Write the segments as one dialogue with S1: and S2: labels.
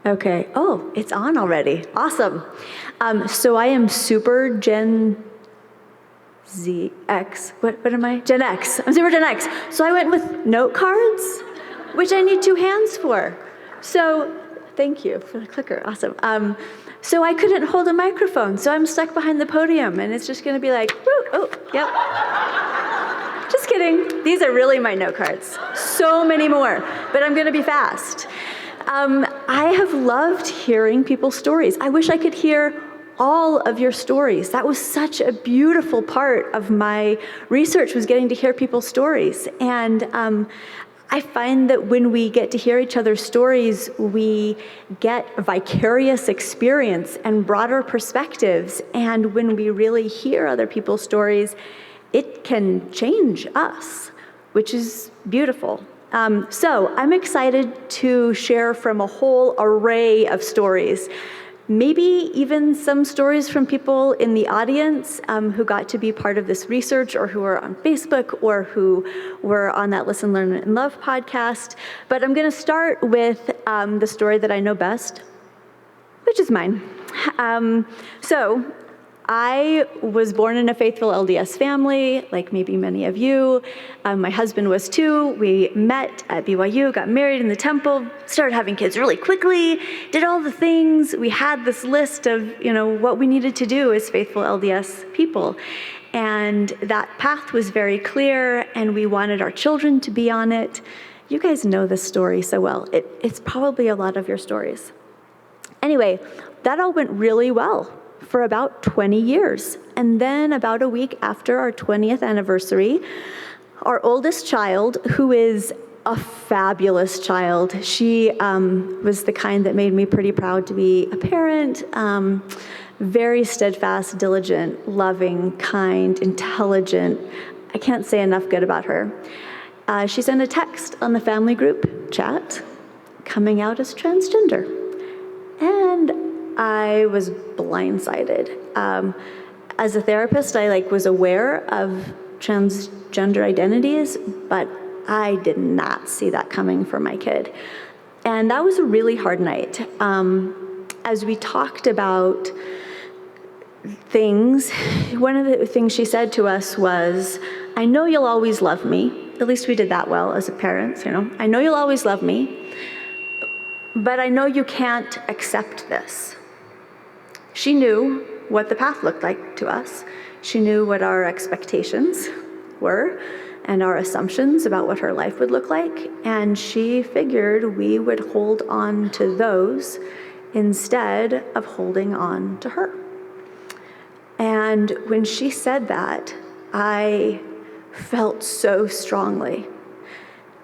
S1: Okay. Oh, it's on already. Awesome. So I am super Gen X. What am I? Gen X. I'm super Gen X. So I went with note cards, which I need 2 hands for. So thank you for the clicker. Awesome. So I couldn't hold a microphone, so I'm stuck behind the podium, and it's just going to be like, woo, oh, yep. Just kidding. These are really my note cards. So many more, but I'm going to be fast. I have loved hearing people's stories. I wish I could hear all of your stories. That was such a beautiful part of my research, was getting to hear people's stories. And I find that when we get to hear each other's stories, we get vicarious experience and broader perspectives. And when we really hear other people's stories, it can change us, which is beautiful. So I'm excited to share from a whole array of stories. Maybe even some stories from people in the audience who got to be part of this research, or who are on Facebook, or who were on that Listen, Learn, and Love podcast. But I'm going to start with the story that I know best, which is mine. So I was born in a faithful LDS family, like maybe many of you. My husband was too. We met at BYU, got married in the temple, started having kids really quickly, did all the things. We had this list of, what we needed to do as faithful LDS people. And that path was very clear, and we wanted our children to be on it. You guys know this story so well. It's probably a lot of your stories. Anyway, that all went really well for about 20 years. And then about a week after our 20th anniversary, our oldest child, who is a fabulous child, she was the kind that made me pretty proud to be a parent, very steadfast, diligent, loving, kind, intelligent. I can't say enough good about her. She sent a text on the family group chat coming out as transgender. And I was blindsided. As a therapist, I was aware of transgender identities, but I did not see that coming for my kid. And that was a really hard night. As we talked about things, one of the things she said to us was, I know you'll always love me. At least we did that well as parents, I know you'll always love me, but I know you can't accept this. She knew what the path looked like to us. She knew what our expectations were and our assumptions about what her life would look like, and she figured we would hold on to those instead of holding on to her. And when she said that, I felt so strongly,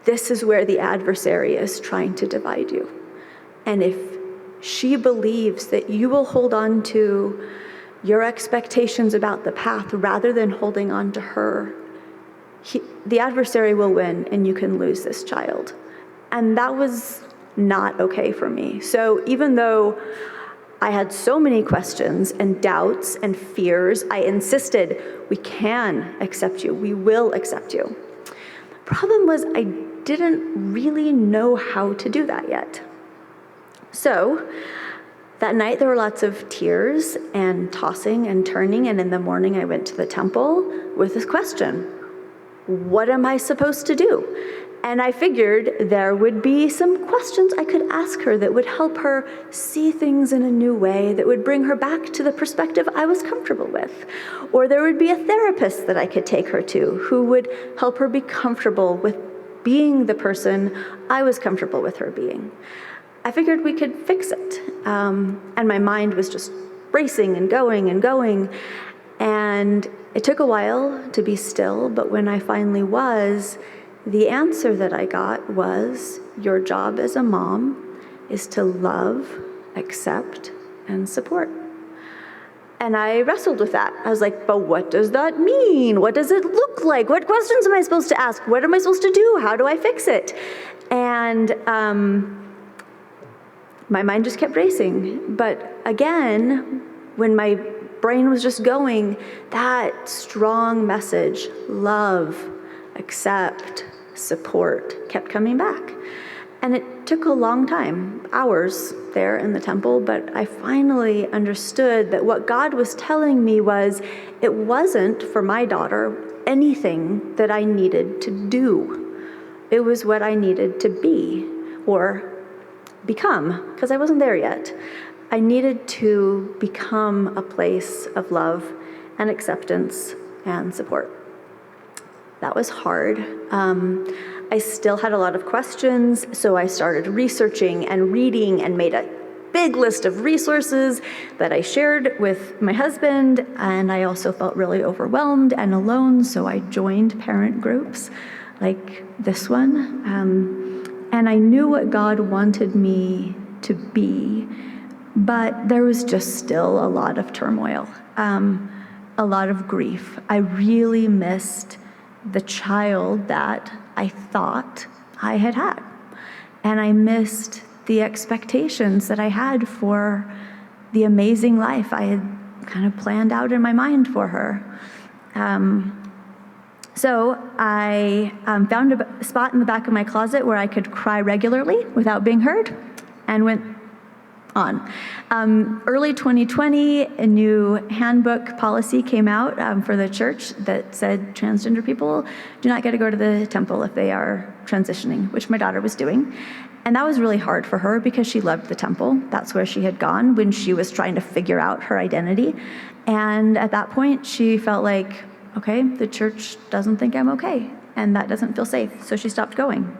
S1: this is where the adversary is trying to divide you. And if she believes that you will hold on to your expectations about the path rather than holding on to her, the adversary will win and you can lose this child. And that was not okay for me. So even though I had so many questions and doubts and fears, I insisted, we can accept you. We will accept you. Problem was, I didn't really know how to do that yet. So that night there were lots of tears and tossing and turning, and in the morning I went to the temple with this question: what am I supposed to do? And I figured there would be some questions I could ask her that would help her see things in a new way, that would bring her back to the perspective I was comfortable with. Or there would be a therapist that I could take her to who would help her be comfortable with being the person I was comfortable with her being. I figured we could fix it. And my mind was just racing and going and going. And it took a while to be still, but when I finally was, the answer that I got was, your job as a mom is to love, accept, and support. And I wrestled with that. I was like, but what does that mean? What does it look like? What questions am I supposed to ask? What am I supposed to do? How do I fix it? And my mind just kept racing. But again, when my brain was just going, that strong message, love, accept, support, kept coming back. And it took a long time, hours there in the temple, but I finally understood that what God was telling me was it wasn't for my daughter anything that I needed to do. It was what I needed to be or become, because I wasn't there yet. I needed to become a place of love and acceptance and support. That was hard. I still had a lot of questions, so I started researching and reading and made a big list of resources that I shared with my husband, and I also felt really overwhelmed and alone, so I joined parent groups like this one. And I knew what God wanted me to be, but there was just still a lot of turmoil, a lot of grief. I really missed the child that I thought I had had. And I missed the expectations that I had for the amazing life I had kind of planned out in my mind for her. So I found a spot in the back of my closet where I could cry regularly without being heard, and went on. Early 2020, a new handbook policy came out for the church that said transgender people do not get to go to the temple if they are transitioning, which my daughter was doing. And that was really hard for her because she loved the temple. That's where she had gone when she was trying to figure out her identity. And at that point, she felt like, okay, the church doesn't think I'm okay, and that doesn't feel safe, so she stopped going.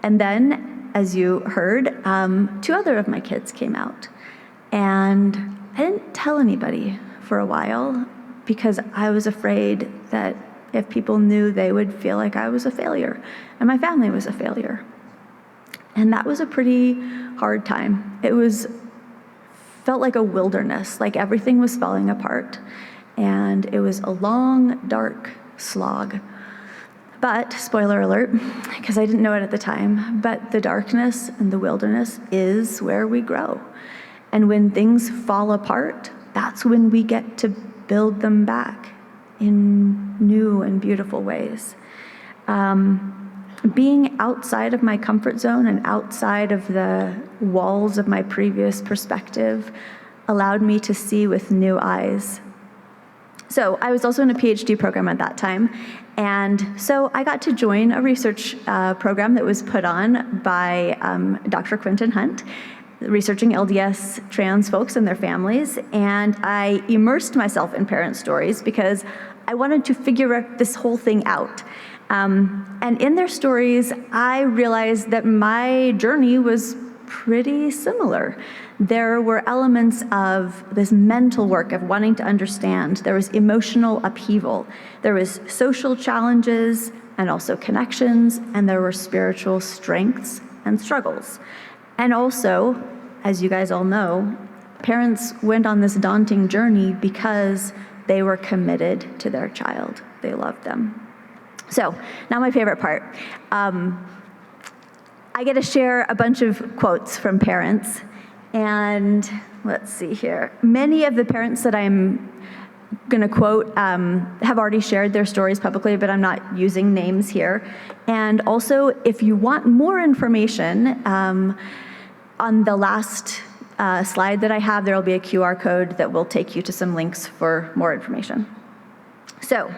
S1: And then, as you heard, 2 other of my kids came out. And I didn't tell anybody for a while because I was afraid that if people knew, they would feel like I was a failure and my family was a failure. And that was a pretty hard time. Felt like a wilderness, like everything was falling apart. And it was a long, dark slog. But, spoiler alert, because I didn't know it at the time, but the darkness and the wilderness is where we grow. And when things fall apart, that's when we get to build them back in new and beautiful ways. Being outside of my comfort zone and outside of the walls of my previous perspective allowed me to see with new eyes. So I was also in a PhD program at that time, and so I got to join a research program that was put on by Dr. Quinton Hunt, researching LDS trans folks and their families, and I immersed myself in parent stories because I wanted to figure this whole thing out. And in their stories, I realized that my journey was pretty similar. There were elements of this mental work of wanting to understand. There was emotional upheaval. There was social challenges and also connections, and there were spiritual strengths and struggles. And also, as you guys all know, parents went on this daunting journey because they were committed to their child. They loved them. So, now my favorite part. I get to share a bunch of quotes from parents, and let's see here. Many of the parents that I'm going to quote have already shared their stories publicly, but I'm not using names here. And also, if you want more information, on the last slide that I have, there will be a QR code that will take you to some links for more information. So,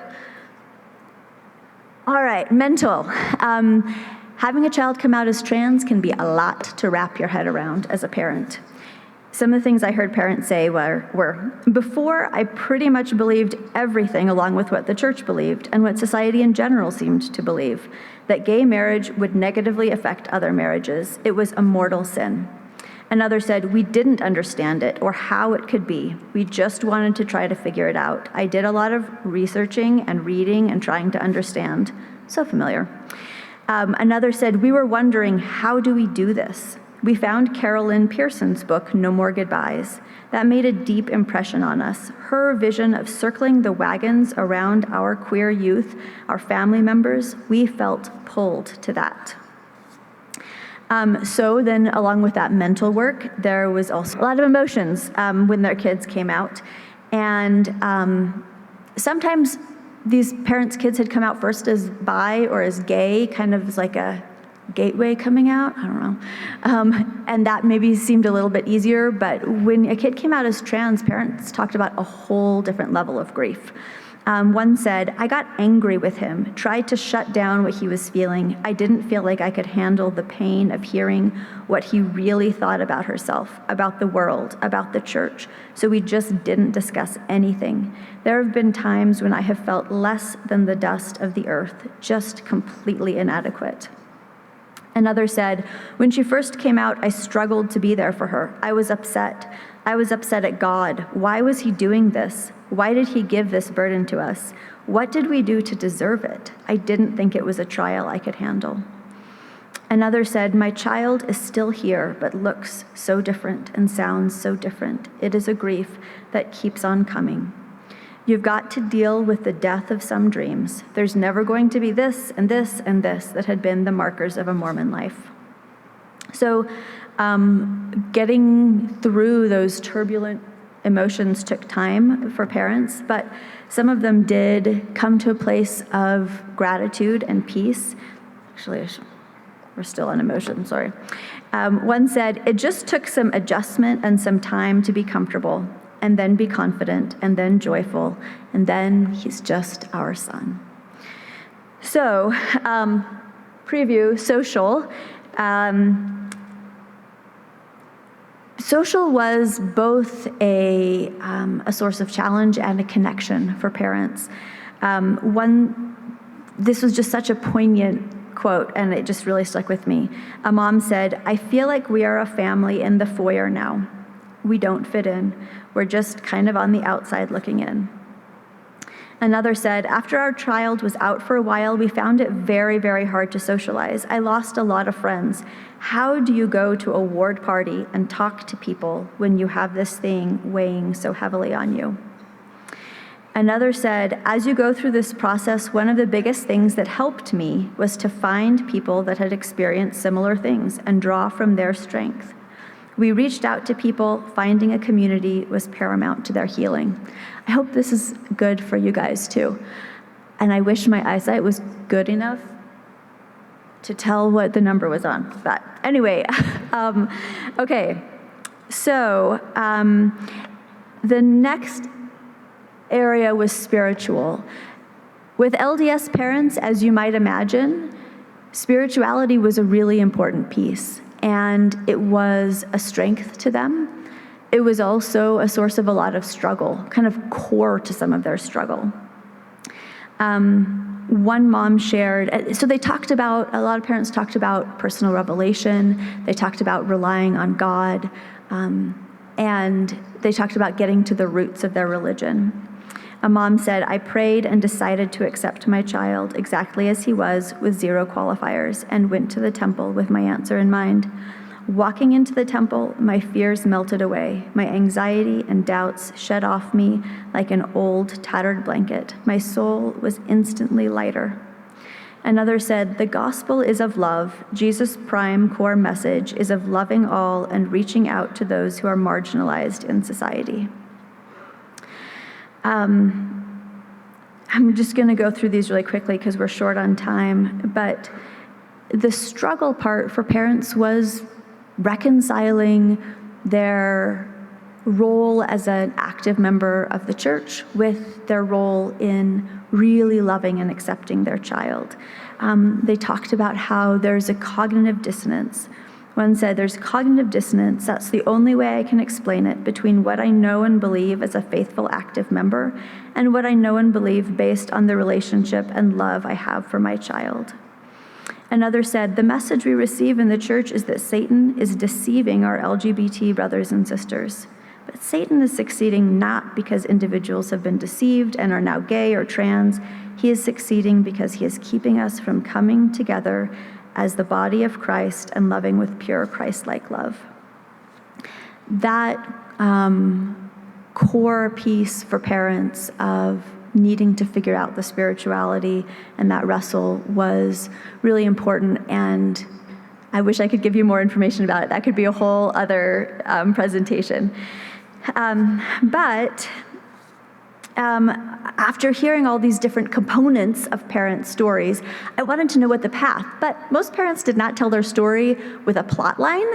S1: all right, mental. Having a child come out as trans can be a lot to wrap your head around as a parent. Some of the things I heard parents say were, before, I pretty much believed everything along with what the church believed and what society in general seemed to believe, that gay marriage would negatively affect other marriages. It was a mortal sin. Another said, we didn't understand it or how it could be. We just wanted to try to figure it out. I did a lot of researching and reading and trying to understand. So familiar. Another said, we were wondering, how do we do this? We found Carolyn Pearson's book, No More Goodbyes. That made a deep impression on us. Her vision of circling the wagons around our queer youth, our family members, we felt pulled to that. So then, along with that mental work, there was also a lot of emotions when their kids came out. And sometimes these parents' kids had come out first as bi or as gay, kind of as like a gateway coming out, I don't know. And that maybe seemed a little bit easier, but when a kid came out as trans, parents talked about a whole different level of grief. One said, I got angry with him, tried to shut down what he was feeling. I didn't feel like I could handle the pain of hearing what he really thought about herself, about the world, about the church. So we just didn't discuss anything. There have been times when I have felt less than the dust of the earth, just completely inadequate. Another said, when she first came out, I struggled to be there for her. I was upset. I was upset at God. Why was he doing this? Why did he give this burden to us? What did we do to deserve it? I didn't think it was a trial I could handle. Another said, my child is still here, but looks so different and sounds so different. It is a grief that keeps on coming. You've got to deal with the death of some dreams. There's never going to be this and this and this that had been the markers of a Mormon life. So getting through those turbulent emotions took time for parents, but some of them did come to a place of gratitude and peace. Actually, we're still on emotion, sorry. One said, it just took some adjustment and some time to be comfortable, and then be confident, and then joyful, and then he's just our son. So, preview, social. Social was both a source of challenge and a connection for parents. This was just such a poignant quote, and it just really stuck with me. A mom said, I feel like we are a family in the foyer now. We don't fit in. We're just kind of on the outside looking in. Another said, after our child was out for a while, we found it very, very hard to socialize. I lost a lot of friends. How do you go to a ward party and talk to people when you have this thing weighing so heavily on you? Another said, as you go through this process, one of the biggest things that helped me was to find people that had experienced similar things and draw from their strength. We reached out to people. Finding a community was paramount to their healing. I hope this is good for you guys too. And I wish my eyesight was good enough to tell what the number was on. But anyway, okay. So the next area was spiritual. With LDS parents, as you might imagine, spirituality was a really important piece. And it was a strength to them. It was also a source of a lot of struggle, kind of core to some of their struggle. One mom shared, so they talked about, a lot of parents talked about personal revelation, they talked about relying on God, and they talked about getting to the roots of their religion. A mom said, I prayed and decided to accept my child exactly as he was with zero qualifiers and went to the temple with my answer in mind. Walking into the temple, my fears melted away. My anxiety and doubts shed off me like an old, tattered blanket. My soul was instantly lighter. Another said, the gospel is of love. Jesus' prime core message is of loving all and reaching out to those who are marginalized in society. I'm just going to go through these really quickly because we're short on time, but the struggle part for parents was reconciling their role as an active member of the church with their role in really loving and accepting their child. They talked about how there's a cognitive dissonance. One said, there's cognitive dissonance, that's the only way I can explain it, between what I know and believe as a faithful active member and what I know and believe based on the relationship and love I have for my child. Another said, the message we receive in the church is that Satan is deceiving our LGBT brothers and sisters. But Satan is succeeding not because individuals have been deceived and are now gay or trans. He is succeeding because he is keeping us from coming together as the body of Christ and loving with pure Christ-like love. That core piece for parents of needing to figure out the spirituality and that wrestle was really important, and I wish I could give you more information about it. That could be a whole other presentation. But after hearing all these different components of parents' stories, I wanted to know what the path, but most parents did not tell their story with a plot line,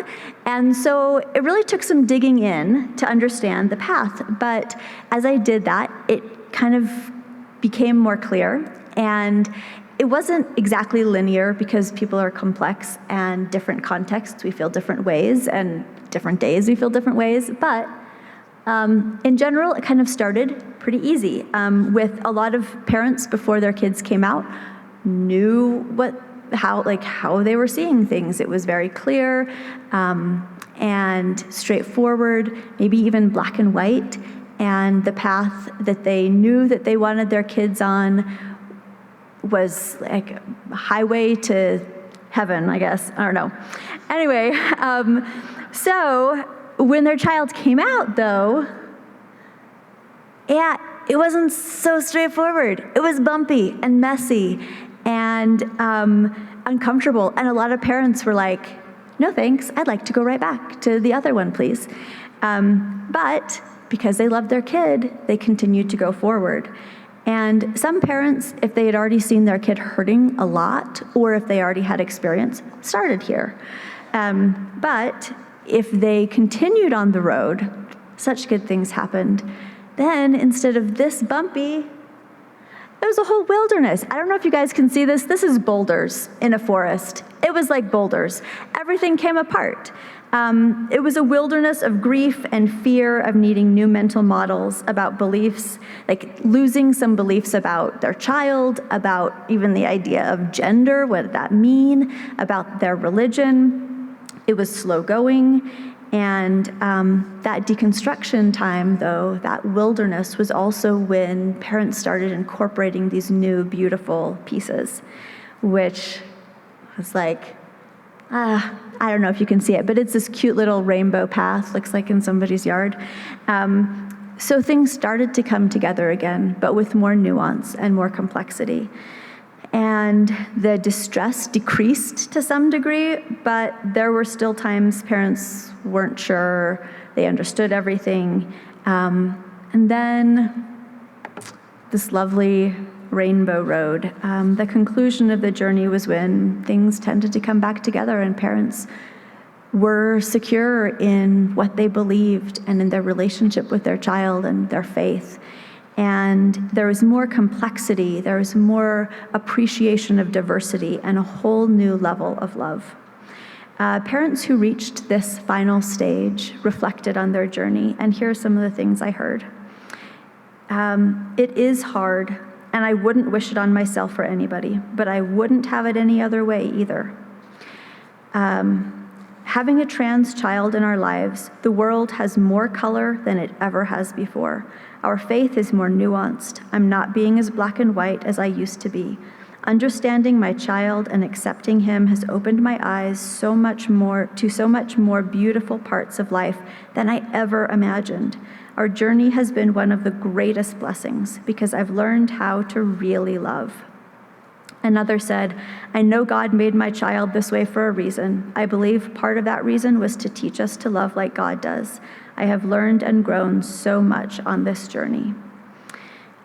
S1: and so it really took some digging in to understand the path. But as I did that, it kind of became more clear, and it wasn't exactly linear because people are complex and different contexts we feel different ways, and different days we feel different ways, but in general, it kind of started pretty easy, with a lot of parents before their kids came out knew how they were seeing things. It was very clear and straightforward, maybe even black and white, and the path that they knew that they wanted their kids on was like a highway to heaven, I guess. I don't know. Anyway, so when their child came out, though, yeah, it wasn't so straightforward. It was bumpy and messy and uncomfortable. And a lot of parents were like, no thanks, I'd like to go right back to the other one, please. But because they loved their kid, they continued to go forward. And some parents, if they had already seen their kid hurting a lot, or if they already had experience, started here. But if they continued on the road, such good things happened, then instead of this bumpy, it was a whole wilderness. I don't know if you guys can see this. This is boulders in a forest. It was like boulders. Everything came apart. It was a wilderness of grief and fear of needing new mental models about beliefs, like losing some beliefs about their child, about even the idea of gender, what did that mean, about their religion. It was slow going, and that deconstruction time, though, that wilderness, was also when parents started incorporating these new, beautiful pieces, which was like, I don't know if you can see it, but it's this cute little rainbow path, looks like in somebody's yard. So things started to come together again, but with more nuance and more complexity. And the distress decreased to some degree, but there were still times parents weren't sure, they understood everything. And then this lovely rainbow road. The conclusion of the journey was when things tended to come back together and parents were secure in what they believed and in their relationship with their child and their faith. And there was more complexity, there was more appreciation of diversity, and a whole new level of love. Parents who reached this final stage reflected on their journey, and here are some of the things I heard. It is hard, and I wouldn't wish it on myself or anybody, but I wouldn't have it any other way either. Having a trans child in our lives, the world has more color than it ever has before. Our faith is more nuanced. I'm not being as black and white as I used to be. Understanding my child and accepting him has opened my eyes so much more beautiful parts of life than I ever imagined. Our journey has been one of the greatest blessings because I've learned how to really love. Another said, I know God made my child this way for a reason. I believe part of that reason was to teach us to love like God does. I have learned and grown so much on this journey.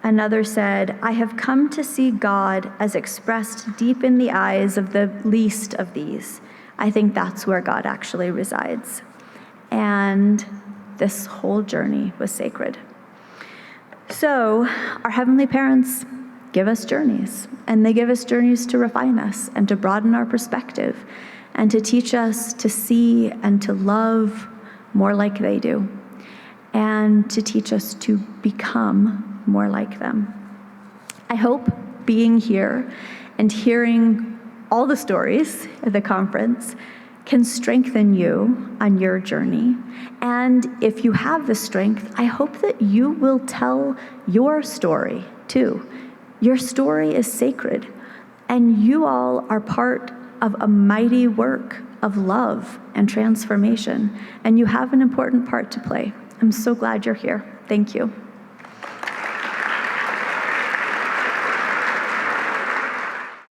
S1: Another said, I have come to see God as expressed deep in the eyes of the least of these. I think that's where God actually resides. And this whole journey was sacred. So, our heavenly parents give us journeys, and they give us journeys to refine us and to broaden our perspective and to teach us to see and to love more like they do, and to teach us to become more like them. I hope being here and hearing all the stories at the conference can strengthen you on your journey. And if you have the strength, I hope that you will tell your story too. Your story is sacred, and you all are part of a mighty work of love and transformation, and you have an important part to play. I'm so glad you're here. Thank you.